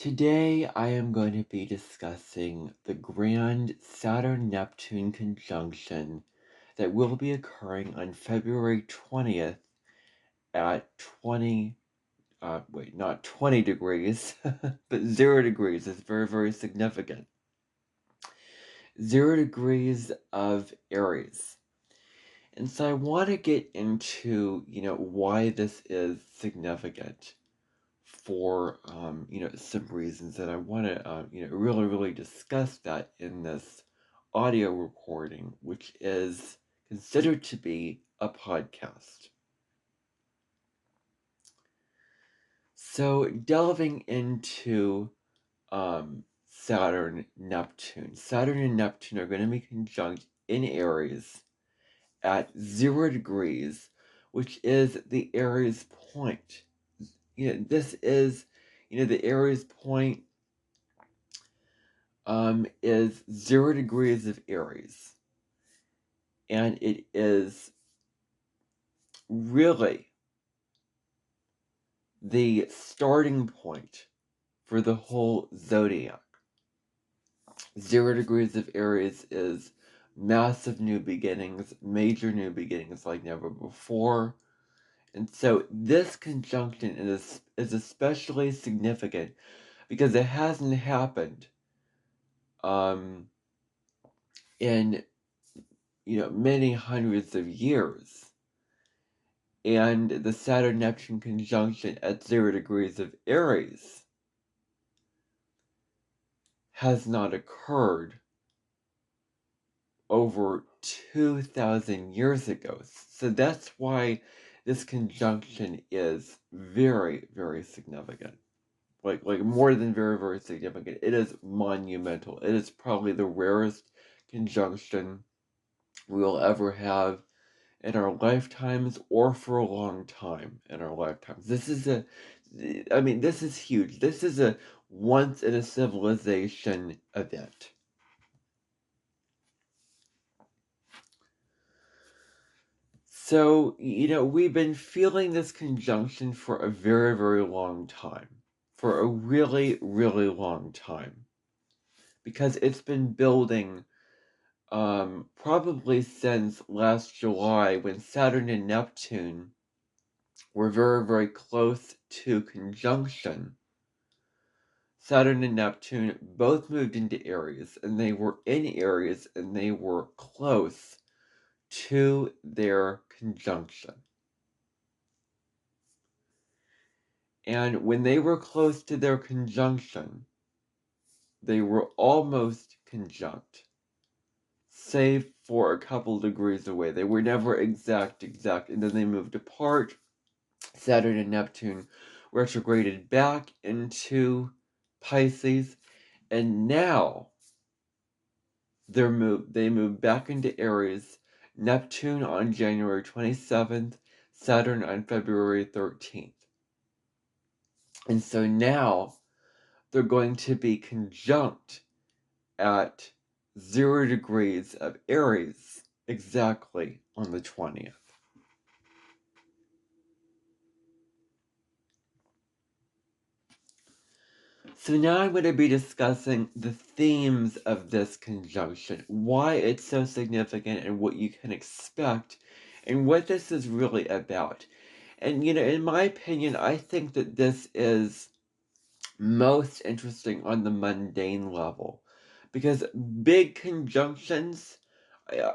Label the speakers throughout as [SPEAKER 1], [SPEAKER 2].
[SPEAKER 1] Today I am going to be discussing the grand Saturn-Neptune conjunction that will be occurring on February 20th at not 20 degrees, but 0 degrees. Is very, very significant. 0 degrees of Aries. And so I want to get into, why this is significant for some reasons that I want to really, really discuss that in this audio recording, which is considered to be a podcast. So delving into Saturn and Neptune are going to be conjunct in Aries at 0 degrees, which is the Aries point. This is, the Aries point is 0 degrees of Aries. And it is really the starting point for the whole zodiac. 0 degrees of Aries is massive new beginnings, major new beginnings like never before. And so this conjunction is especially significant because it hasn't happened in many hundreds of years. And the Saturn-Neptune conjunction at 0 degrees of Aries has not occurred over 2,000 years ago. So that's why this conjunction is very, very significant. Like more than very, very significant. It is monumental. It is probably the rarest conjunction we will ever have in our lifetimes or for a long time in our lifetimes. This is huge. This is a once in a civilization event. So, we've been feeling this conjunction for a very, very long time. For a really, really long time. Because it's been building probably since last July when Saturn and Neptune were very, very close to conjunction. Saturn and Neptune both moved into Aries, and they were in Aries, and they were close to their conjunction. And when they were close to their conjunction, they were almost conjunct, save for a couple degrees away. They were never exact, and then they moved apart. Saturn and Neptune retrograded back into Pisces, and now they moved back into Aries. Neptune on January 27th, Saturn on February 13th. And so now they're going to be conjunct at 0 degrees of Aries exactly on the 20th. So now I'm going to be discussing the themes of this conjunction, why it's so significant and what you can expect, and what this is really about. And, in my opinion, I think that this is most interesting on the mundane level. Because big conjunctions,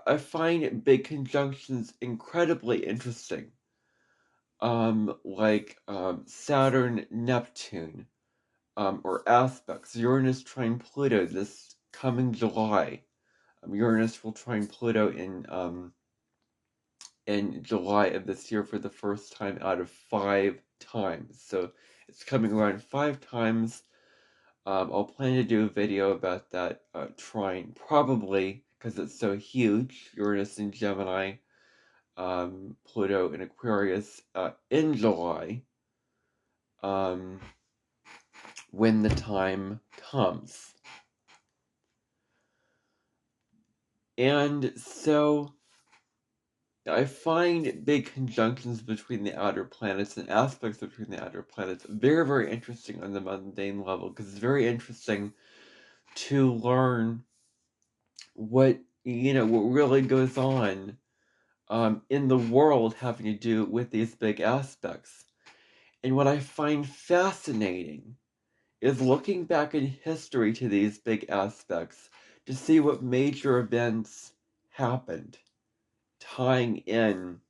[SPEAKER 1] I find big conjunctions incredibly interesting. Like Saturn-Neptune. Or aspects. Uranus trine Pluto this coming July. Uranus will trine Pluto in July of this year for the first time out of 5 times. So it's coming around 5 times. I'll plan to do a video about that trine, probably because it's so huge. Uranus in Gemini, Pluto in Aquarius in July. When the time comes. And so I find big conjunctions between the outer planets and aspects between the outer planets very, very interesting on the mundane level, because it's very interesting to learn what really goes on in the world having to do with these big aspects. And what I find fascinating is looking back in history to these big aspects to see what major events happened, tying in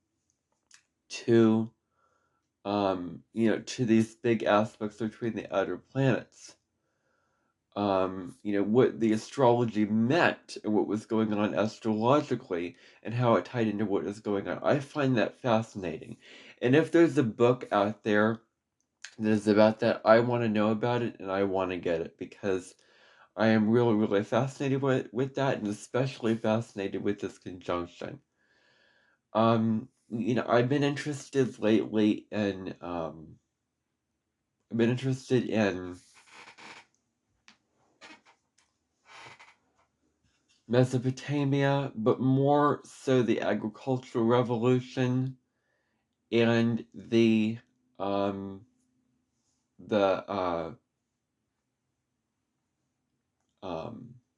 [SPEAKER 1] to to these big aspects between the outer planets. What the astrology meant and what was going on astrologically and how it tied into what is going on. I find that fascinating. And if there's a book out there that is about that, I want to know about it and I want to get it, because I am really, really fascinated with that, and especially fascinated with this conjunction. I've been interested lately in I've been interested in Mesopotamia, but more so the agricultural revolution and um the uh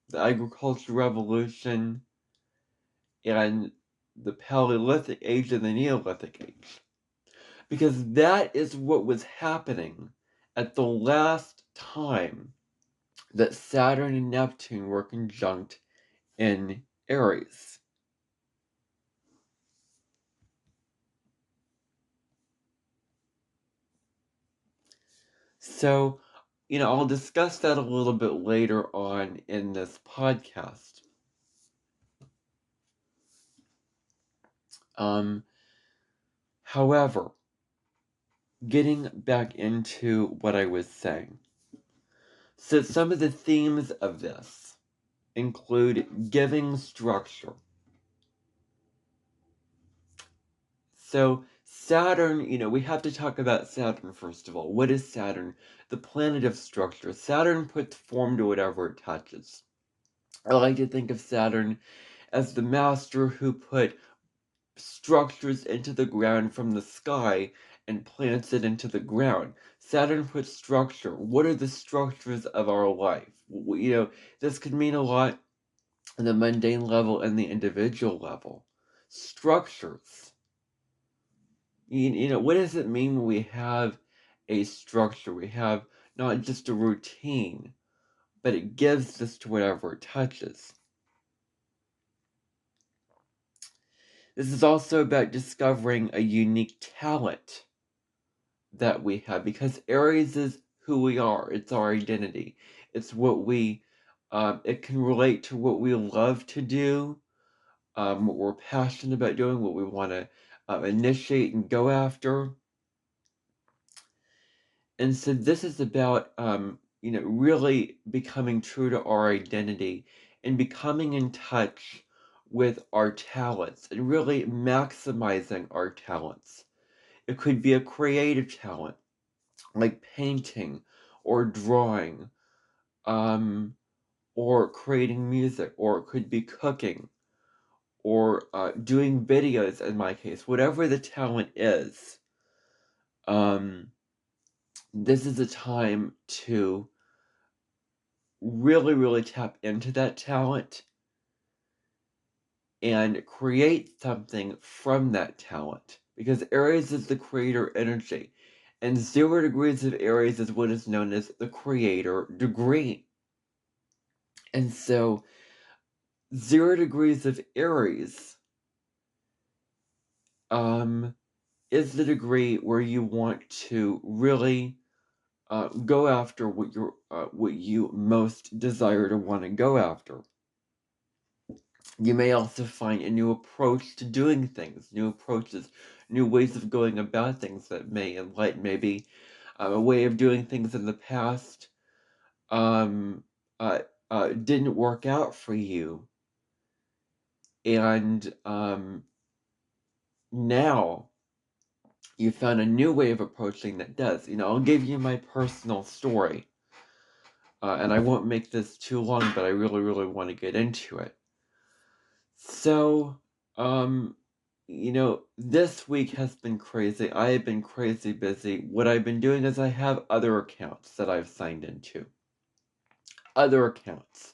[SPEAKER 1] the agricultural revolution and the Paleolithic age and the Neolithic age. Because that is what was happening at the last time that Saturn and Neptune were conjunct in Aries. So, I'll discuss that a little bit later on in this podcast. However, getting back into what I was saying. So, some of the themes of this include giving structure. So, Saturn, we have to talk about Saturn first of all. What is Saturn? The planet of structure. Saturn puts form to whatever it touches. I like to think of Saturn as the master who put structures into the ground from the sky and plants it into the ground. Saturn puts structure. What are the structures of our life? This could mean a lot on the mundane level and the individual level. Structures. What does it mean when we have a structure? We have not just a routine, but it gives this to whatever it touches. This is also about discovering a unique talent that we have, because Aries is who we are. It's our identity. It's what it can relate to what we love to do, what we're passionate about doing, what we want to initiate and go after. And so this is about, really becoming true to our identity and becoming in touch with our talents and really maximizing our talents. It could be a creative talent, like painting or drawing, or creating music, or it could be cooking or doing videos in my case. Whatever the talent is, um, this is a time to really, really tap into that talent and create something from that talent. Because Aries is the creator energy, and 0 degrees of Aries is what is known as the creator degree. And so 0 degrees of Aries is the degree where you want to really go after what you most desire to want to go after. You may also find a new approach to doing things, new approaches, new ways of going about things that may enlighten maybe a way of doing things in the past um, didn't work out for you, and now you found a new way of approaching that does. I'll give you my personal story, and I won't make this too long, but I really, really want to get into it. So, this week has been crazy. I have been crazy busy. What I've been doing is I have other accounts that I've signed into. Other accounts.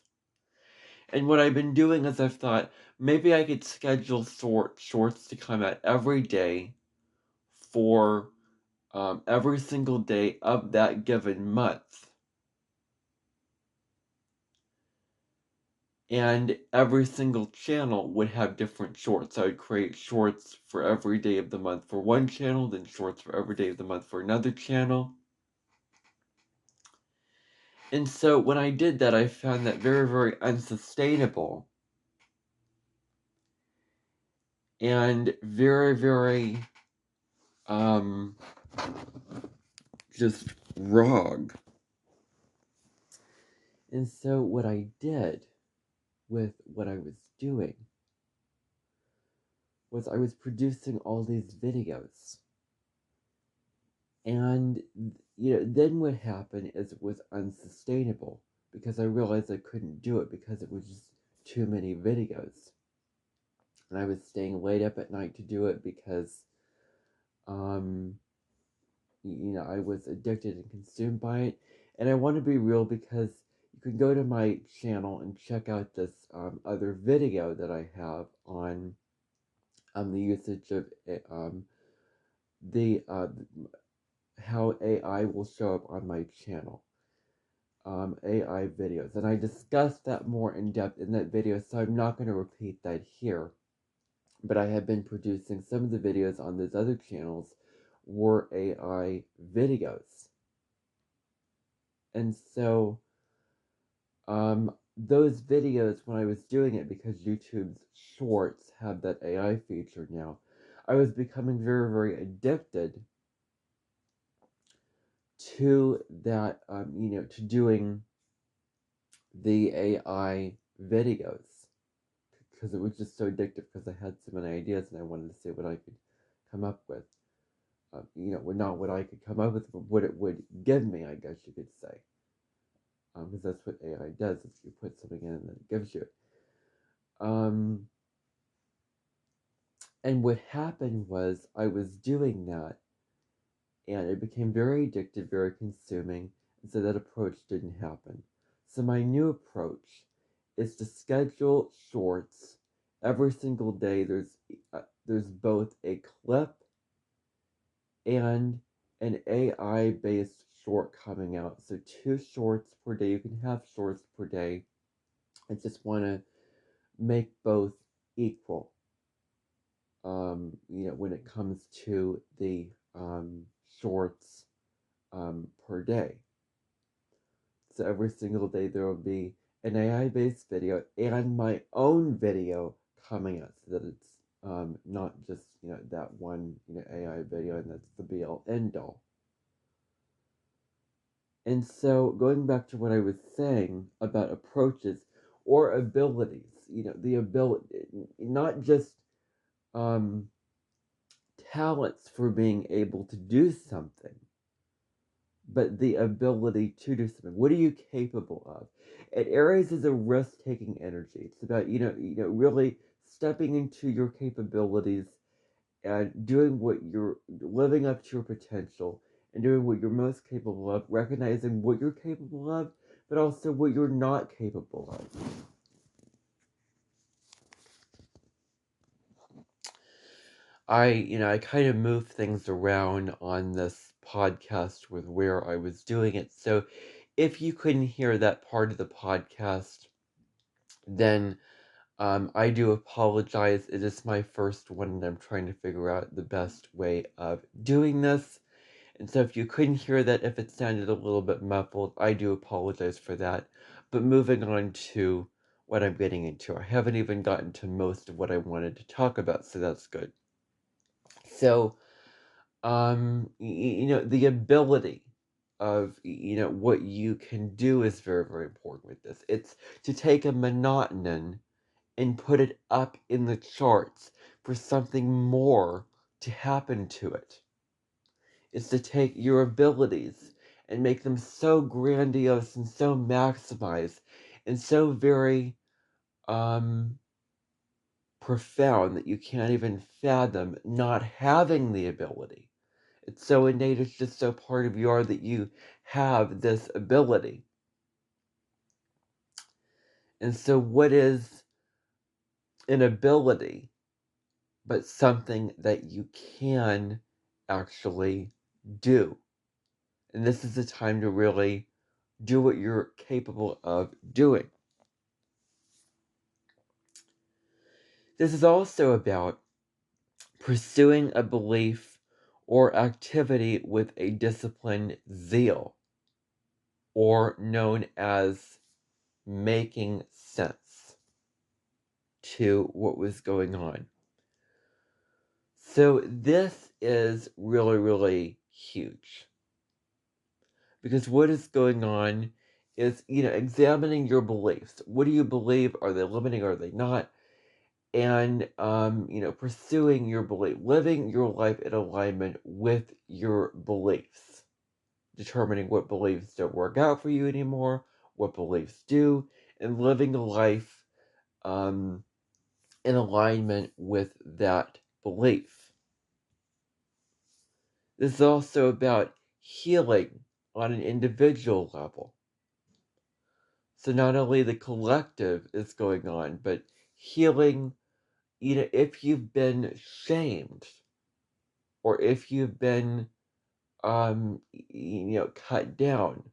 [SPEAKER 1] And what I've been doing is I've thought maybe I could schedule shorts to come out every day for every single day of that given month. And every single channel would have different shorts. I would create shorts for every day of the month for one channel, then shorts for every day of the month for another channel. And so when I did that, I found that very, very unsustainable and very, very just wrong. And so what I did with what I was doing was I was producing all these videos. And then what happened is it was unsustainable because I realized I couldn't do it because it was just too many videos. And I was staying late up at night to do it because I was addicted and consumed by it. And I want to be real because you can go to my channel and check out this other video that I have on the usage of the how AI will show up on my channel. AI videos, and I discussed that more in depth in that video, so I'm not going to repeat that here. But I have been producing some of the videos on those other channels were AI videos. And so, those videos, when I was doing it, because YouTube's shorts have that AI feature now, I was becoming very, very addicted to that, to doing the AI videos. Because it was just so addictive because I had so many ideas and I wanted to see what I could come up with. Not what I could come up with, but what it would give me, I guess you could say. Because that's what AI does, is you put something in and then it gives you it. And what happened was I was doing that and it became very addictive, very consuming, and so that approach didn't happen. So my new approach is to schedule shorts every single day. There's both a clip and an AI based short coming out. So 2 shorts per day. You can have shorts per day. I just want to make both equal. When it comes to the shorts per day. So every single day there will be an AI based video and my own video coming out so that it's not just that one AI video and that's the be all end all. And so going back to what I was saying about approaches or abilities, the ability, not just talents for being able to do something, but the ability to do something. What are you capable of? And Aries is a risk-taking energy. It's about really stepping into your capabilities and doing what you're living up to your potential and doing what you're most capable of, recognizing what you're capable of, but also what you're not capable of. I kind of moved things around on this podcast with where I was doing it. So if you couldn't hear that part of the podcast, then I do apologize. It is my first one, and I'm trying to figure out the best way of doing this. And so if you couldn't hear that, if it sounded a little bit muffled, I do apologize for that. But moving on to what I'm getting into, I haven't even gotten to most of what I wanted to talk about, so that's good. So, the ability of what you can do is very, very important with this. It's to take a monotonon and put it up in the charts for something more to happen to it. It's to take your abilities and make them so grandiose and so maximized and so very profound that you can't even fathom not having the ability. It's so innate, it's just so part of you are that you have this ability. And so what is an ability but something that you can actually do? And this is the time to really do what you're capable of doing. This is also about pursuing a belief or activity with a disciplined zeal, or known as making sense to what was going on. So this is really, really huge. Because what is going on is, examining your beliefs. What do you believe? Are they limiting? Are they not? And, pursuing your belief, living your life in alignment with your beliefs, determining what beliefs don't work out for you anymore, what beliefs do, and living a life in alignment with that belief. This is also about healing on an individual level. So not only the collective is going on, but healing, if you've been shamed, or if you've been, cut down,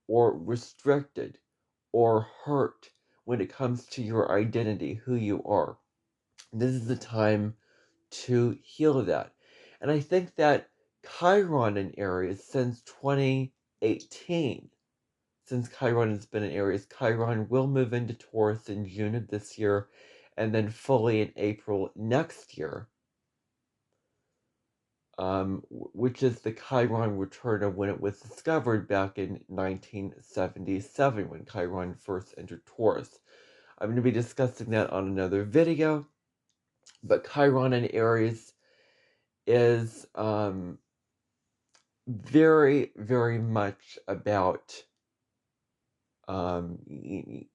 [SPEAKER 1] or restricted, or hurt when it comes to your identity, who you are. This is the time to heal that. And I think that Chiron in Aries since 2018, since Chiron has been in Aries, Chiron will move into Taurus in June of this year, and then fully in April next year, which is the Chiron return of when it was discovered back in 1977, when Chiron first entered Taurus. I'm going to be discussing that on another video, but Chiron in Aries is very, very much about very,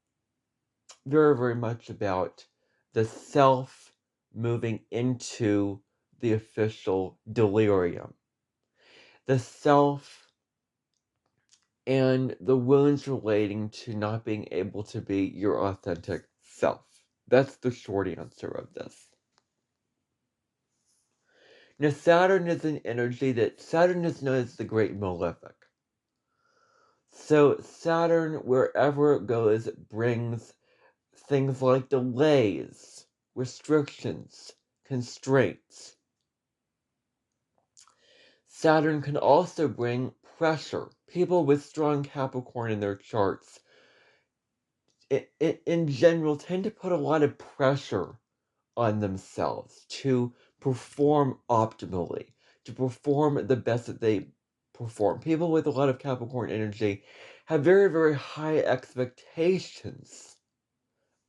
[SPEAKER 1] very much about the self moving into the official delirium. The self and the wounds relating to not being able to be your authentic self. That's the short answer of this. Now, Saturn is an energy Saturn is known as the Great Malefic. So Saturn, wherever it goes, brings things like delays, restrictions, constraints. Saturn can also bring pressure. People with strong Capricorn in their charts, in general, tend to put a lot of pressure on themselves to perform optimally, to perform the best that they perform. People with a lot of Capricorn energy have very, very high expectations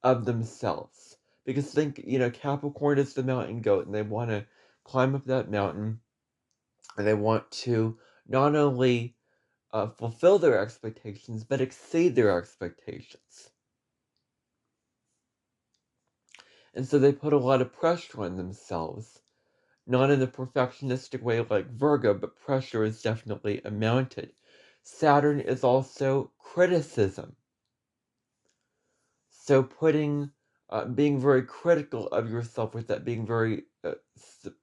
[SPEAKER 1] of themselves. Because think, Capricorn is the mountain goat, and they want to climb up that mountain, and they want to not only fulfill their expectations, but exceed their expectations. And so they put a lot of pressure on themselves, not in a perfectionistic way like Virgo, but pressure is definitely amounted. Saturn is also criticism. So being very critical of yourself with that, being very,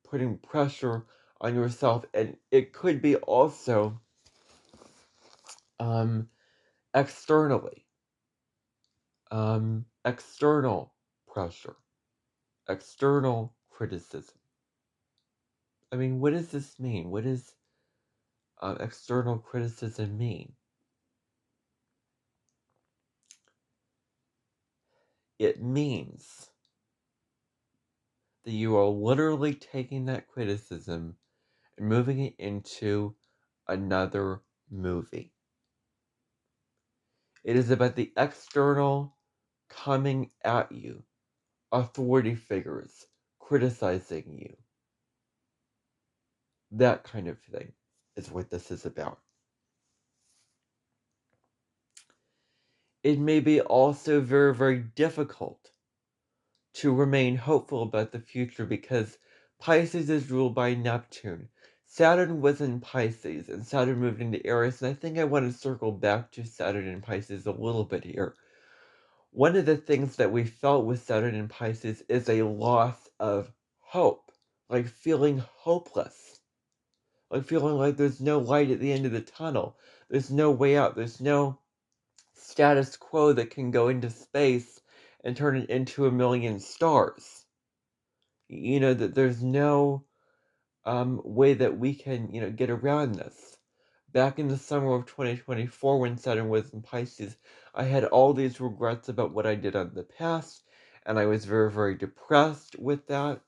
[SPEAKER 1] putting pressure on yourself, and it could be also externally, external pressure, external criticism. I mean, what does this mean? What does external criticism mean? It means that you are literally taking that criticism and moving it into another movie. It is about the external coming at you, authority figures criticizing you. That kind of thing is what this is about. It may be also very, very difficult to remain hopeful about the future because Pisces is ruled by Neptune. Saturn was in Pisces, and Saturn moved into Aries, and I think I want to circle back to Saturn and Pisces a little bit here. One of the things that we felt with Saturn and Pisces is a loss of hope, like feeling hopeless, like feeling like there's no light at the end of the tunnel, there's no way out, there's no status quo that can go into space and turn it into a million stars. That there's no way that we can, get around this. Back in the summer of 2024, when Saturn was in Pisces, I had all these regrets about what I did in the past, and I was very, very depressed with that.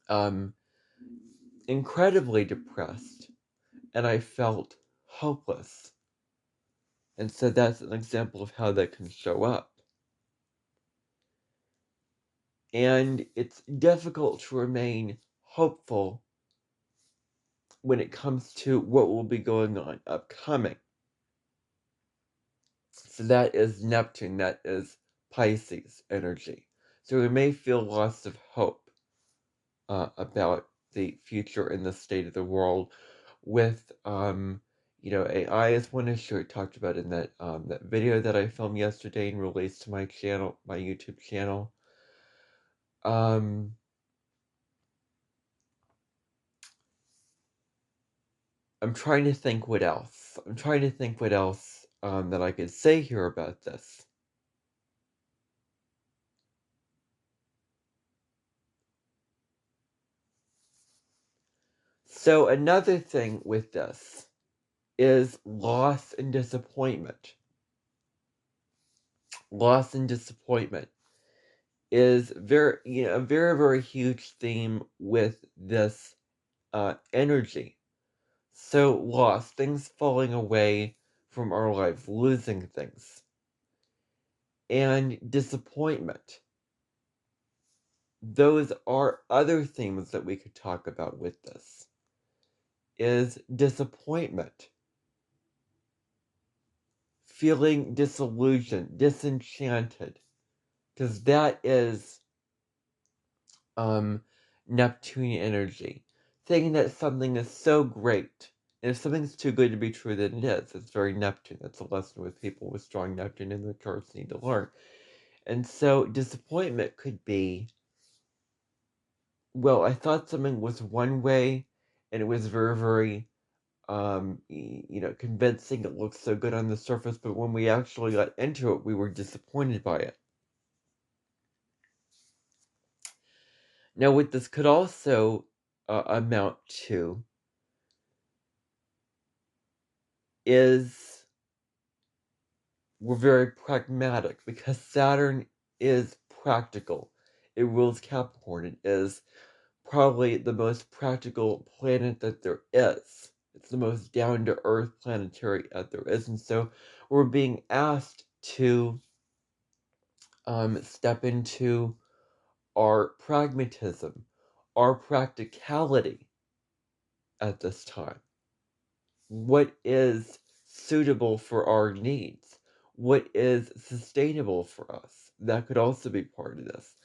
[SPEAKER 1] Um, Incredibly depressed, and I felt hopeless. And so that's an example of how that can show up. And it's difficult to remain hopeful when it comes to what will be going on upcoming. So that is Neptune, that is Pisces energy. So we may feel loss of hope about the future and the state of the world with, AI is one issue I talked about in that video that I filmed yesterday and released to my channel, my YouTube channel. I'm trying to think what else. That I could say here about this. So another thing with this is loss and disappointment. Loss and disappointment is a very, very huge theme with this energy. So loss, things falling away from our lives, losing things, and disappointment. Those are other themes that we could talk about with this. Is disappointment. Feeling disillusioned, disenchanted. Because that is Neptune energy. Thinking that something is so great. And if something's too good to be true, then it is. It's very Neptune. That's a lesson with people with strong Neptune in their charts need to learn. And so disappointment could be, well, I thought something was one way, and it was very, very convincing. It looked so good on the surface, but when we actually got into it, we were disappointed by it. Now, what this could also amount to is we're very pragmatic because Saturn is practical. It rules Capricorn. It is probably the most practical planet that there is. It's the most down-to-earth planetary that there is, and so we're being asked to step into our pragmatism, our practicality at this time. What is suitable for our needs? What is sustainable for us? That could also be part of this.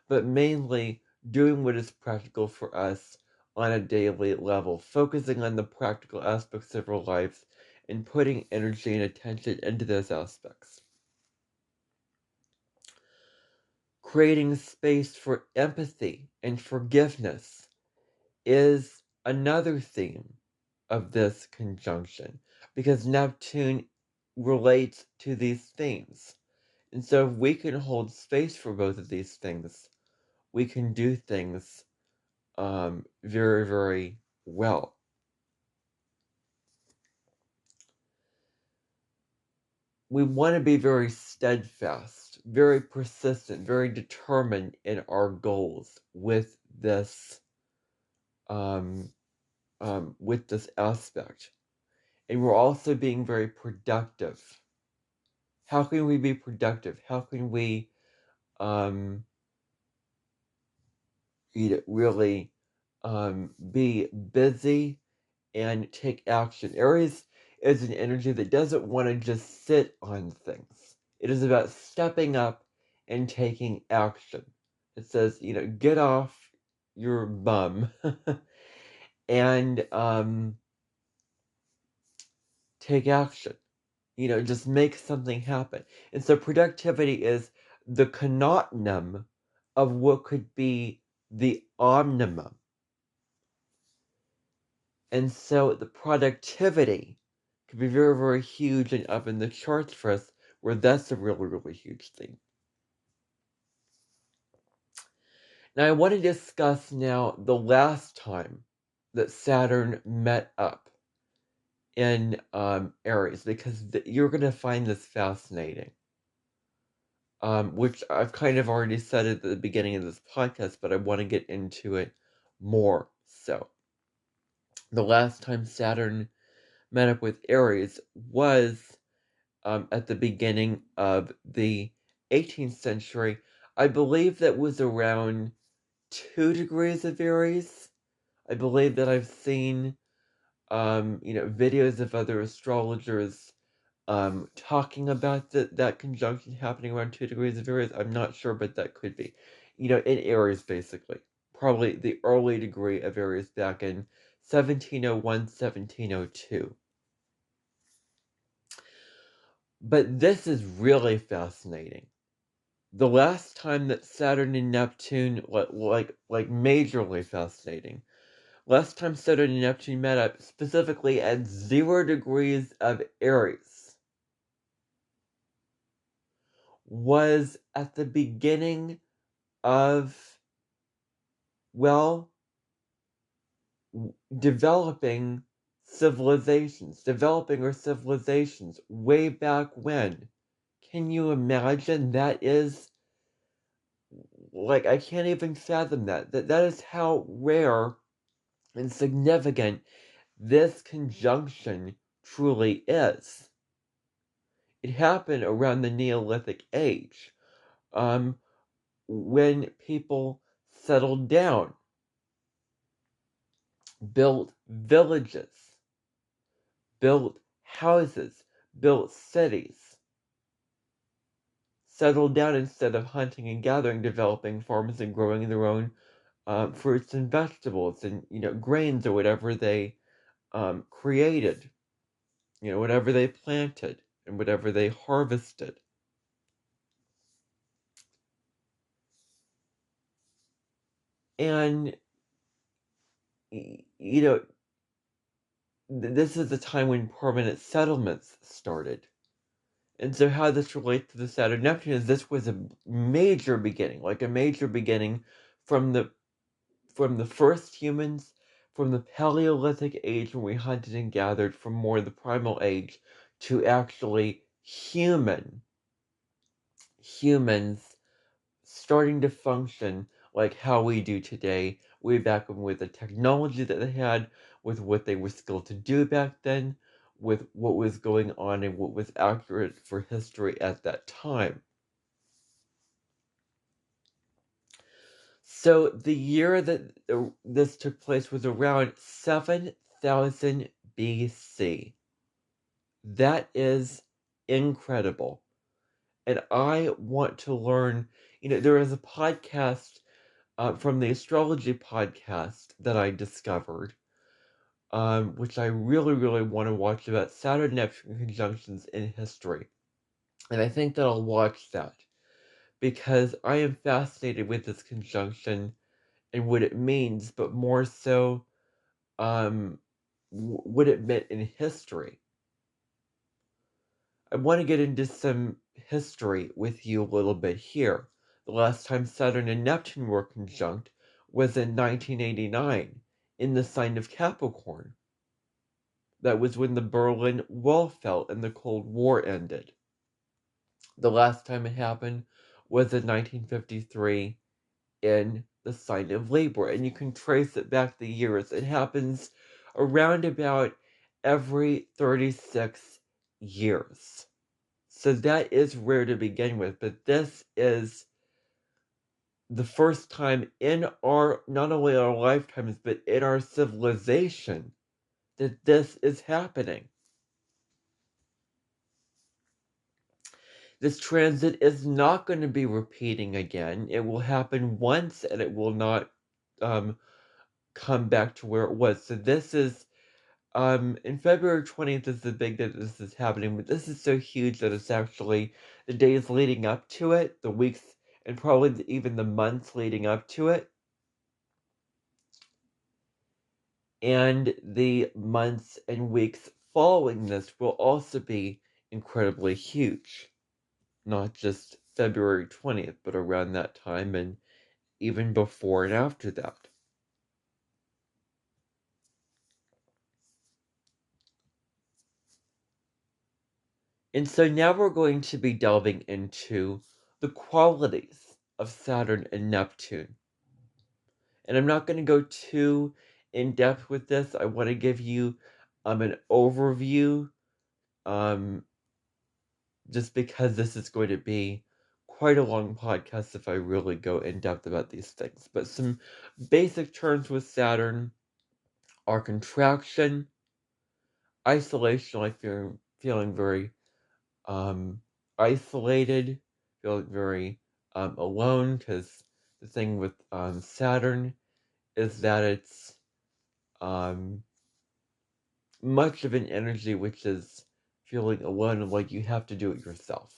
[SPEAKER 1] But mainly doing what is practical for us on a daily level, focusing on the practical aspects of our lives and putting energy and attention into those aspects. Creating space for empathy and forgiveness is another theme of this conjunction because Neptune relates to these themes. And so if we can hold space for both of these things, we can do things very, very well. We want to be very steadfast, very persistent, very determined in our goals with this aspect. And we're also being very productive. How can we be productive? How can we really be busy and take action? Aries is an energy that doesn't want to just sit on things. It is about stepping up and taking action. It says, get off your bum and take action. Just make something happen. And so productivity is the connotum of what could be the omnimum. And so the productivity could be very, very huge and up in the charts for us, where that's a really, really huge thing. Now, I want to discuss now the last time that Saturn met up in Aries, because you're going to find this fascinating. Which I've kind of already said at the beginning of this podcast, but I want to get into it more so. The last time Saturn met up with Aries was at the beginning of the 18th century. I believe that was around 2 degrees of Aries. I believe that I've seen, videos of other astrologers talking about that conjunction happening around 2 degrees of Aries. I'm not sure, but that could be. In Aries, basically. Probably the early degree of Aries back in 1701, 1702. But this is really fascinating. The last time that Saturn and Neptune, like majorly fascinating, last time Saturn and Neptune met up, specifically at 0 degrees of Aries, was at the beginning of, well, developing our civilizations way back when. Can you imagine? That is, I can't even fathom that. That is how rare and significant this conjunction truly is. It happened around the Neolithic age, when people settled down, built villages, built houses, built cities, settled down instead of hunting and gathering, developing farms and growing their own fruits and vegetables and grains or whatever they created, whatever they planted and whatever they harvested. And this is the time when permanent settlements started. And so how this relates to the Saturn-Neptune is this was a major beginning, from the first humans, from the Paleolithic age when we hunted and gathered, from more the primal age, to actually humans starting to function like how we do today, way back when, with the technology that they had, with what they were skilled to do back then, with what was going on and what was accurate for history at that time. So the year that this took place was around 7000 BC. That is incredible. And I want to learn, there is a podcast from the astrology podcast that I discovered, which I really, really want to watch, about Saturn-Neptune conjunctions in history. And I think that I'll watch that because I am fascinated with this conjunction and what it means, but more so, what it meant in history. I want to get into some history with you a little bit here. The last time Saturn and Neptune were conjunct was in 1989 in the sign of Capricorn. That was when the Berlin Wall fell and the Cold War ended. The last time it happened was in 1953 in the sign of Libra, and you can trace it back the years. It happens around about every 36 years. So that is rare to begin with, but this is the first time in our, not only our lifetimes, but in our civilization, that this is happening. This transit is not going to be repeating again. It will happen once and it will not come back to where it was. So this is in February 20th is the big day that this is happening, but this is so huge that it's actually the days leading up to it, the weeks, and probably even the months leading up to it, and the months and weeks following this will also be incredibly huge. Not just February 20th, but around that time and even before and after that. And so now we're going to be delving into the qualities of Saturn and Neptune. And I'm not going to go too in depth with this. I want to give you an overview, um, just because this is going to be quite a long podcast if I really go in depth about these things. But some basic terms with Saturn are contraction, isolation, like feeling very isolated, feeling very alone, because the thing with Saturn is that it's um, much of an energy which is feeling alone and like you have to do it yourself.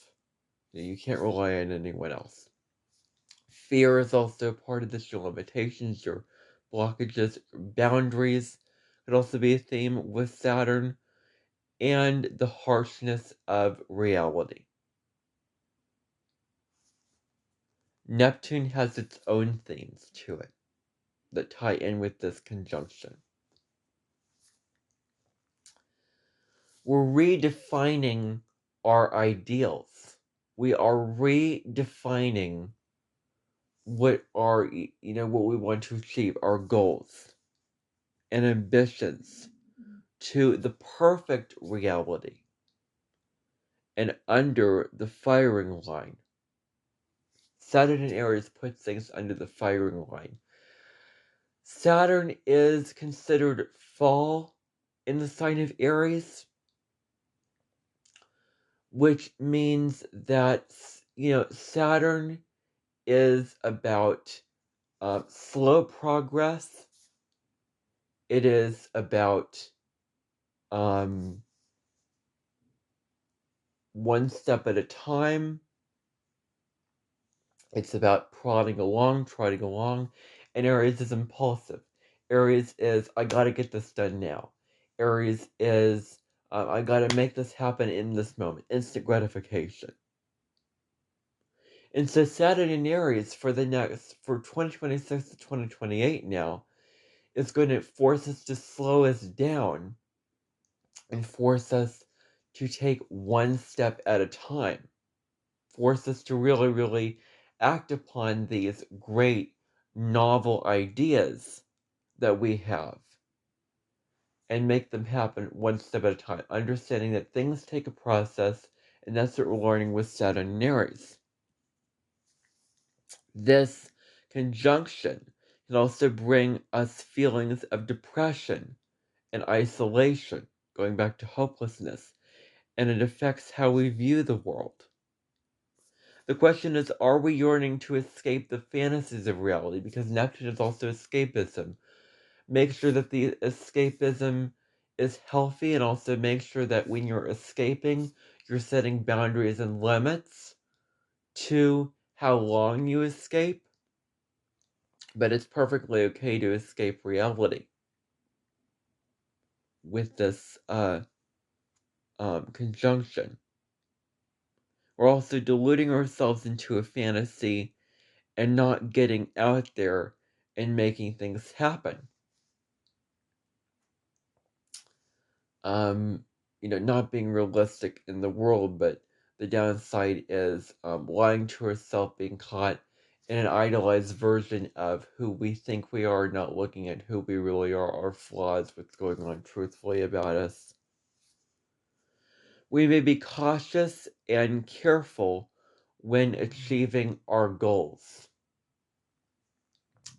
[SPEAKER 1] You can't rely on anyone else. Fear is also part of this, your limitations, your blockages, boundaries could also be a theme with Saturn, and the harshness of reality. Neptune has its own themes to it that tie in with this conjunction. We're redefining our ideals. We are redefining what are, what we want to achieve, our goals and ambitions to the perfect reality and under the firing line. Saturn and Aries puts things under the firing line. Saturn is considered fall in the sign of Aries, which means that, Saturn is about slow progress. It is about um, one step at a time. It's about trotting along, and Aries is impulsive. Aries is, I gotta get this done now. Aries is, I gotta make this happen in this moment, instant gratification. And so Saturn in Aries for 2026 to 2028 now, is going to force us to slow us down and force us to take one step at a time. Force us to really, really act upon these great novel ideas that we have and make them happen one step at a time, understanding that things take a process, and that's what we're learning with Saturn and Aries. This conjunction can also bring us feelings of depression and isolation, going back to hopelessness, and it affects how we view the world. The question is, are we yearning to escape the fantasies of reality? Because Neptune is also escapism. Make sure that the escapism is healthy, and also make sure that when you're escaping, you're setting boundaries and limits to how long you escape. But it's perfectly okay to escape reality with this conjunction. We're also deluding ourselves into a fantasy and not getting out there and making things happen. Not being realistic in the world, but the downside is lying to ourselves, being caught in an idolized version of who we think we are, not looking at who we really are, our flaws, what's going on truthfully about us. We may be cautious and careful when achieving our goals.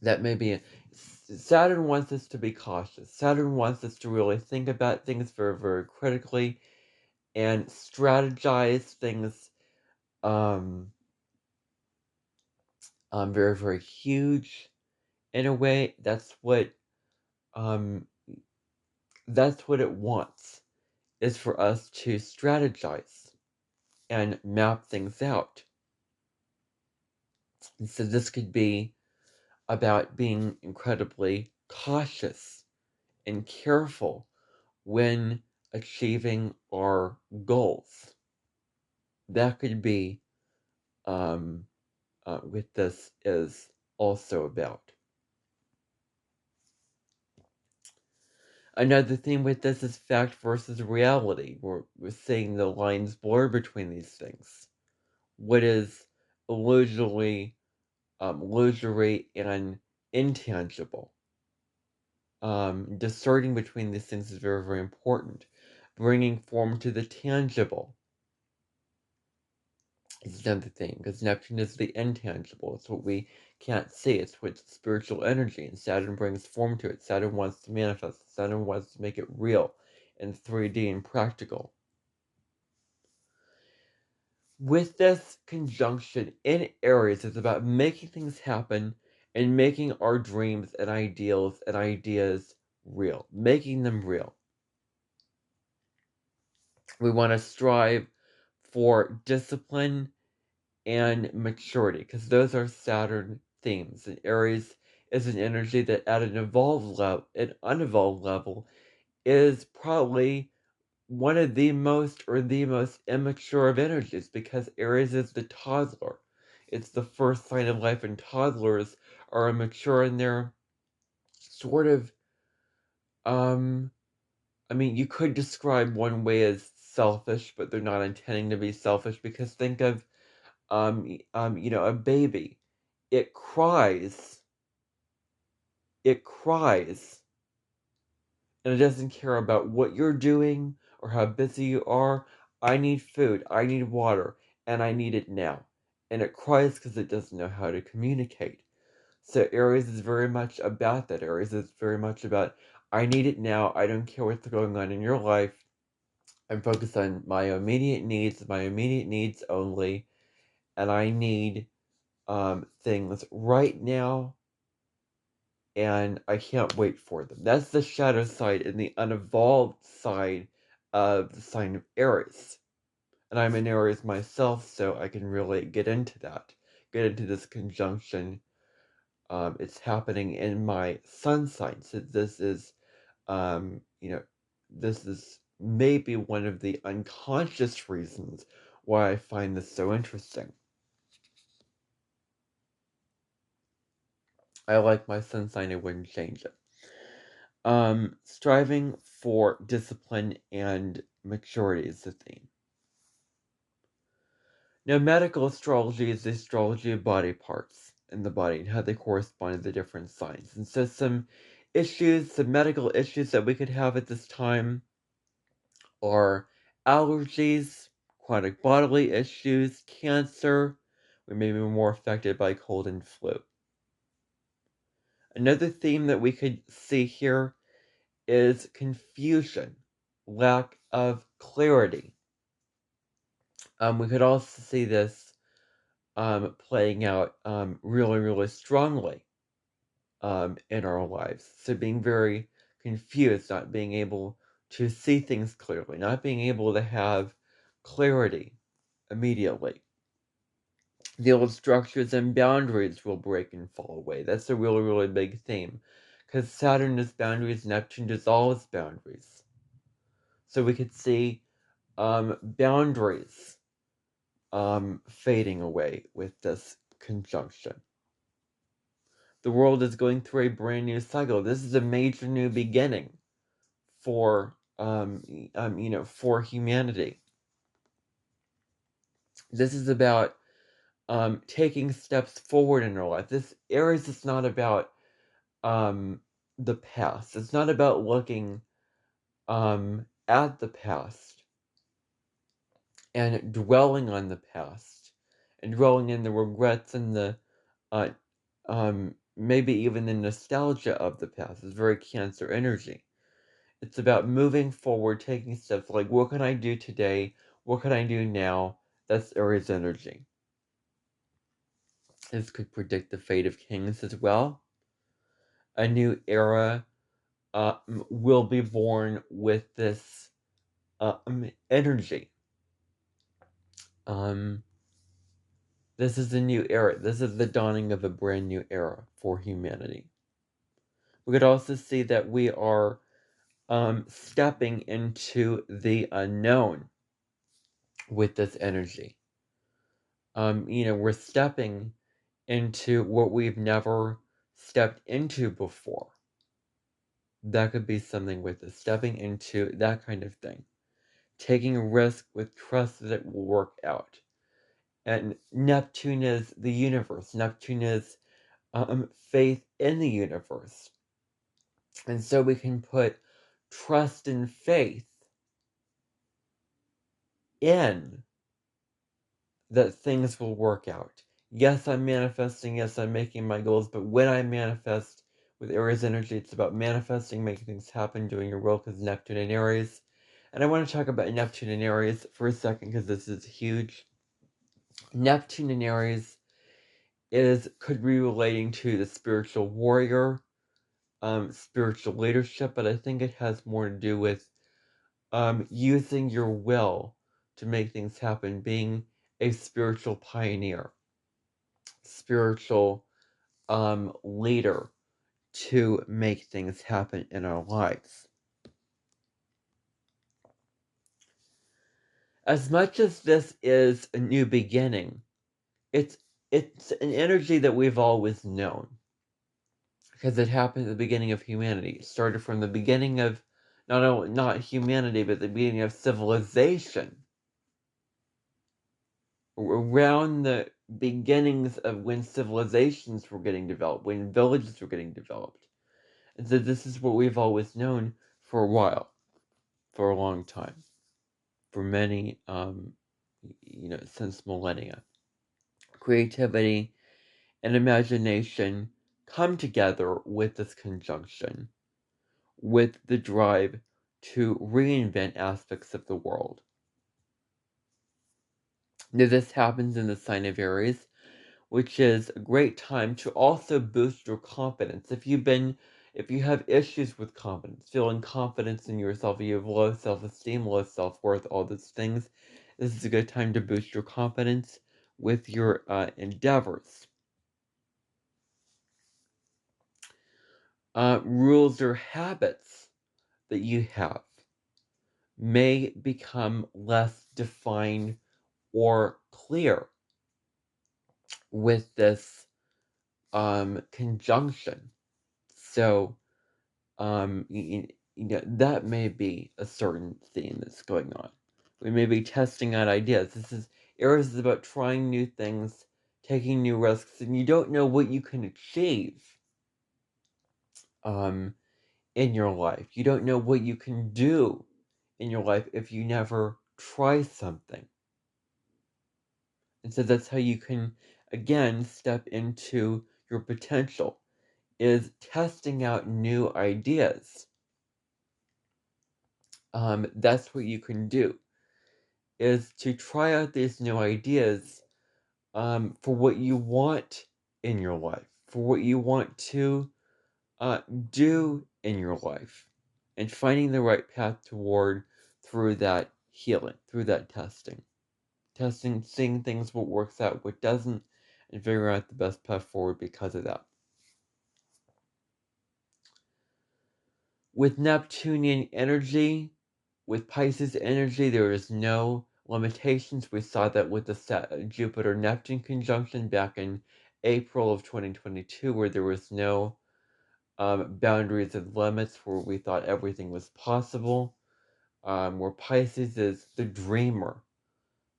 [SPEAKER 1] That may be Saturn wants us to be cautious. Saturn wants us to really think about things very, very critically and strategize things um, very, very huge in a way. Um, that's what it wants, is for us to strategize and map things out. And so this could be about being incredibly cautious and careful when achieving our goals. That could be what this is also about. Another theme with this is fact versus reality. We're seeing the lines blur between these things. What is illusory, illusory and intangible? Discerning between these things is very, very important. Bringing form to the tangible is another thing, because Neptune is the intangible. It's what we can't see. It's what spiritual energy, and Saturn brings form to it. Saturn wants to manifest. Saturn wants to make it real and 3D and practical. With this conjunction in Aries, it's about making things happen and making our dreams and ideals and ideas real, making them real. We want to strive for discipline and maturity, because those are Saturn themes. And Aries is an energy that at an unevolved level, is probably one of the most immature of energies, because Aries is the toddler. It's the first sign of life, and toddlers are immature, and they're sort of, you could describe one way as selfish, but they're not intending to be selfish, because think of, a baby. It cries, it cries, and it doesn't care about what you're doing or how busy you are. I need food, I need water, and I need it now. And it cries because it doesn't know how to communicate. So Aries is very much about that. Aries is very much about, I need it now. I don't care what's going on in your life. I'm focused on my immediate needs only, and I need things right now, and I can't wait for them. That's the shadow side and the unevolved side of the sign of Aries. And I'm in Aries myself, so I can really get into that, get into this conjunction. It's happening in my sun sign, so um, you know, this is maybe one of the unconscious reasons why I find this so interesting. I like my sun sign, I wouldn't change it. Striving for discipline and maturity is the theme. Now, medical astrology is the astrology of body parts in the body and how they correspond to the different signs. And so some medical issues that we could have at this time are allergies, chronic bodily issues, cancer. We may be more affected by cold and flu. Another theme that we could see here is confusion, lack of clarity. We could also see this playing out really, really strongly in our lives. So being very confused, not being able to see things clearly, not being able to have clarity immediately. The old structures and boundaries will break and fall away. That's a really, really big theme, because Saturn is boundaries, Neptune dissolves boundaries. So we could see boundaries fading away with this conjunction. The world is going through a brand new cycle. This is a major new beginning for for humanity. This is about taking steps forward in our life. This Aries is not about um, the past. It's not about looking at the past and dwelling on the past and dwelling in the regrets and the uh, maybe even the nostalgia of the past. It's very Cancer energy. It's about moving forward, taking steps like, what can I do today? What can I do now That's Aries energy. This could predict the fate of kings as well. A new era will be born with this energy. This is a new era. This is the dawning of a brand new era for humanity. We could also see that we are stepping into the unknown with this energy. We're stepping into what we've never stepped into before. That could be something with this, stepping into that kind of thing. Taking a risk with trust that it will work out. And Neptune is the universe. Neptune is faith in the universe. And so we can put trust and faith in that things will work out. Yes, I'm manifesting. Yes, I'm making my goals. But when I manifest with Aries energy, it's about manifesting, making things happen, doing your will, because Neptune and Aries. And I want to talk about Neptune and Aries for a second, because this is huge. Neptune and Aries could be relating to the spiritual warrior, spiritual leadership, but I think it has more to do with using your will to make things happen, being a spiritual pioneer, spiritual leader to make things happen in our lives. As much as this is a new beginning, it's an energy that we've always known, because it happened at the beginning of humanity. It started from the beginning of not humanity, but the beginning of civilization. Around the beginnings of when civilizations were getting developed, when villages were getting developed. And so this is what we've always known for a while, for a long time, for many, since millennia. Creativity and imagination come together with this conjunction, with the drive to reinvent aspects of the world. Now, this happens in the sign of Aries, which is a great time to also boost your confidence. If you have issues with confidence, feeling confidence in yourself, you have low self-esteem, low self-worth, all those things, this is a good time to boost your confidence with your endeavors. Rules or habits that you have may become less defined or clear with this conjunction. So, that may be a certain theme that's going on. We may be testing out ideas. Aries is about trying new things, taking new risks, and you don't know what you can achieve in your life. You don't know what you can do in your life if you never try something. And so that's how you can, again, step into your potential, is testing out new ideas. That's what you can do, is to try out these new ideas for what you want in your life, for what you want to do in your life, and finding the right path toward through that healing, through that testing, seeing things, what works out, what doesn't, and figuring out the best path forward because of that. With Neptunian energy, with Pisces energy, there is no limitations. We saw that with the Jupiter-Neptune conjunction back in April of 2022, where there was no boundaries and limits, where we thought everything was possible. Where Pisces is the dreamer.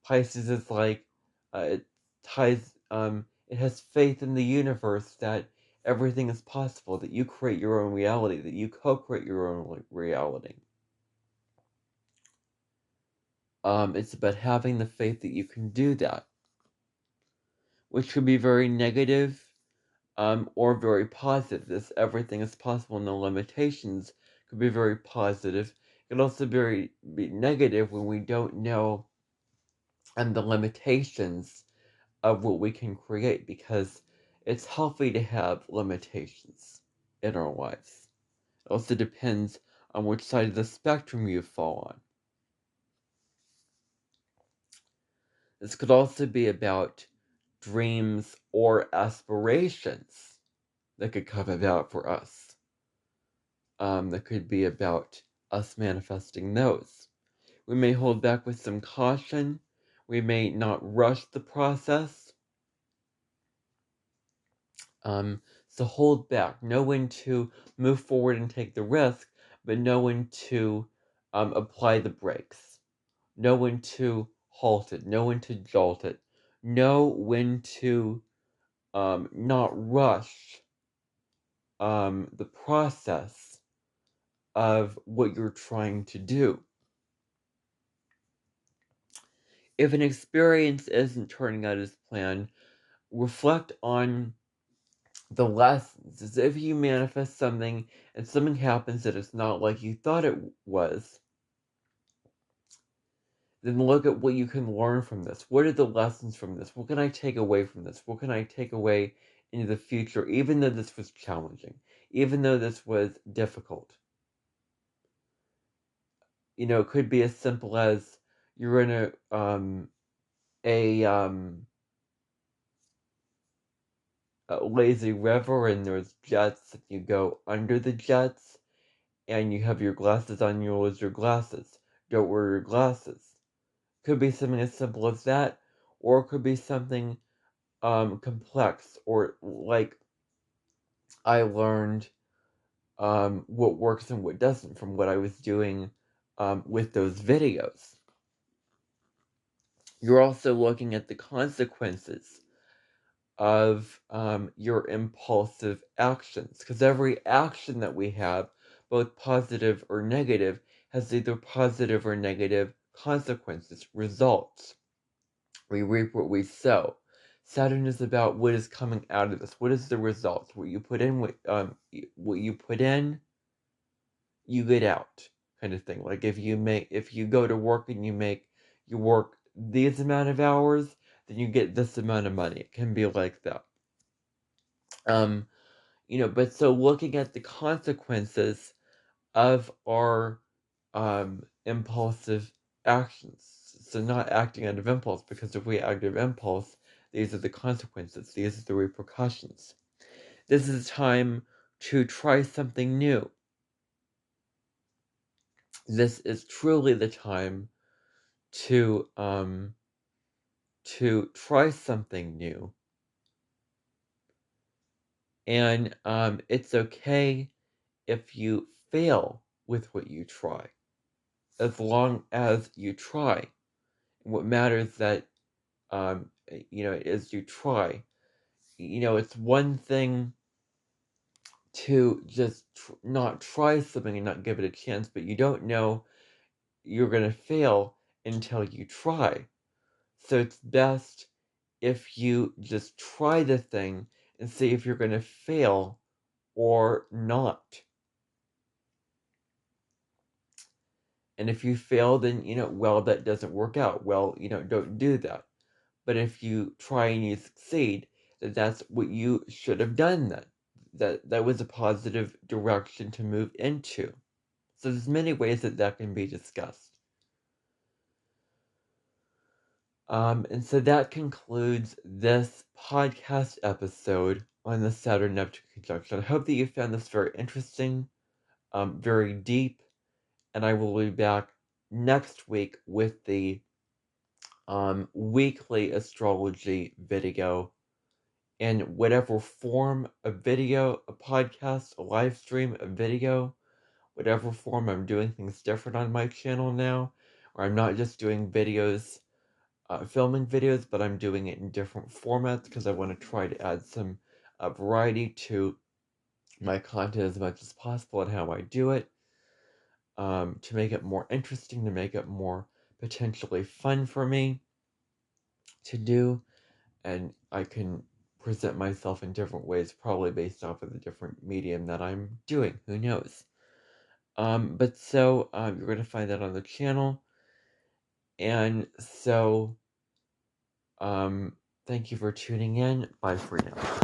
[SPEAKER 1] Pisces is like, it it has faith in the universe that everything is possible, that you create your own reality, that you co-create your own reality. It's about having the faith that you can do that, which could be very negative, or very positive. This everything is possible, no limitations could be very positive. It could also be negative when we don't know and the limitations of what we can create, because it's healthy to have limitations in our lives. It also depends on which side of the spectrum you fall on. This could also be about dreams or aspirations that could come about for us. That could be about us manifesting those. We may hold back with some caution. We may not rush the process. So hold back. Know when to move forward and take the risk, but know when to apply the brakes. Know when to halt it. Know when to jolt it. Know when to not rush the process of what you're trying to do. If an experience isn't turning out as planned, reflect on the lessons. As if you manifest something and something happens that it's not like you thought it was, then look at what you can learn from this. What are the lessons from this? What can I take away from this? What can I take away into the future, even though this was challenging, even though this was difficult? It could be as simple as you're in a lazy river and there's jets and you go under the jets and you have your glasses on, you lose your glasses. Don't wear your glasses. Could be something as simple as that, or it could be something complex, or like I learned what works and what doesn't from what I was doing with those videos. You're also looking at the consequences of your impulsive actions, because every action that we have, both positive or negative, has either positive or negative consequences, results. We reap what we sow. Saturn is about what is coming out of this. What is the result? What you put in, what you put in, you get out, kind of thing. Like if you go to work and you work these amount of hours, then you get this amount of money. It can be like that. Um, but so looking at the consequences of our impulsive actions. So not acting out of impulse, because if we act out of impulse, these are the consequences, these are the repercussions. This is a time to try something new. This is truly the time to try something new. And it's okay if you fail with what you try, as long as you try. What matters that is you try. It's one thing to just not try something and not give it a chance, but you don't know you're gonna fail until you try. So it's best if you just try the thing and see if you're gonna fail or not. And if you fail, then, well, that doesn't work out. Well, don't do that. But if you try and you succeed, then that's what you should have done then. That was a positive direction to move into. So there's many ways that can be discussed. And so that concludes this podcast episode on the Saturn-Neptune conjunction. I hope that you found this very interesting, very deep, and I will be back next week with the weekly astrology video in whatever form, a video, a podcast, a live stream, a video, whatever form. I'm doing things different on my channel now, or I'm not just doing videos, filming videos, but I'm doing it in different formats because I want to try to add some variety to my content as much as possible and how I do it, to make it more interesting, to make it more potentially fun for me to do, and I can present myself in different ways, probably based off of the different medium that I'm doing. Who knows? But so you're gonna find that on the channel, and so Thank you for tuning in. Bye for now.